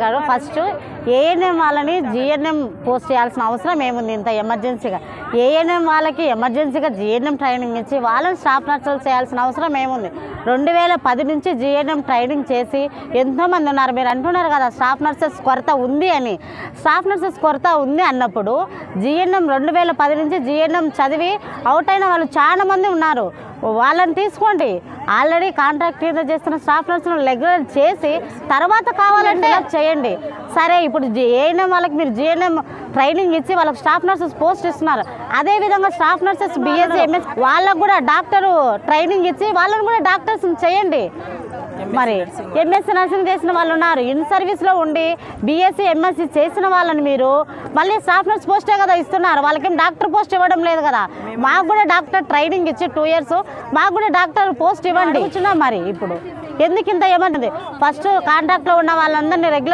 గారు first ANM వాళ్ళని GNM post చేయాల్సిన అవసరం ఏముంది? ఇంత ఎమర్జెన్సీగా ఏఎన్ఎం వాళ్ళకి ఎమర్జెన్సీగా జిఎన్ఎం ట్రైనింగ్ ఇచ్చి వాళ్ళని స్టాఫ్ నర్సులు చేయాల్సిన అవసరం ఏముంది? 2010 నుంచి జిఎన్ఎం ట్రైనింగ్ చేసి ఎంతోమంది ఉన్నారు. మీరు అంటున్నారు కదా స్టాఫ్ నర్సెస్ కొరత ఉంది అని. స్టాఫ్ నర్సెస్ కొరత ఉంది అన్నప్పుడు జిఎన్ఎం 2010 నుంచి జిఎన్ఎం చదివి అవుట్ అయిన వాళ్ళు చాలా మంది ఉన్నారు. వాళ్ళని తీసుకోండి. ఆల్రెడీ కాంట్రాక్ట్ కింద చేస్తున్న స్టాఫ్ నర్సులను రెగ్యులర్ చేసి తర్వాత కావాలంటే చేయండి. సరే, ఇప్పుడు ఏఎన్ఎం వాళ్ళకి మీరు జిఎన్ఎం ట్రైనింగ్ ఇచ్చి వాళ్ళకి స్టాఫ్ నర్సెస్ పోస్ట్ ఇస్తున్నారు. అదేవిధంగా స్టాఫ్ నర్సెస్ బిఎస్సీ ఎంఎస్ వాళ్ళకు కూడా డాక్టరు ట్రైనింగ్ ఇచ్చి వాళ్ళని కూడా డాక్టర్స్ చేయండి. మరి ఎంఎస్సీ నర్సింగ్ చేసిన వాళ్ళు ఉన్నారు. ఇన్ సర్వీస్లో ఉండి బీఎస్సీ ఎంఎస్సీ చేసిన వాళ్ళని మీరు మళ్ళీ స్టాఫ్ నర్స్ పోస్టే కదా ఇస్తున్నారు. వాళ్ళకేం డాక్టర్ పోస్ట్ ఇవ్వడం లేదు కదా. మాకు కూడా డాక్టర్ ట్రైనింగ్ ఇచ్చి 2 years మాకు కూడా డాక్టర్ పోస్ట్ ఇవ్వండి. మరి ఇప్పుడు ఎందుకు ఇంత ఏమంటుంది? ఫస్ట్ కాంట్రాక్ట్లో ఉన్న వాళ్ళందరినీ రెగ్యులర్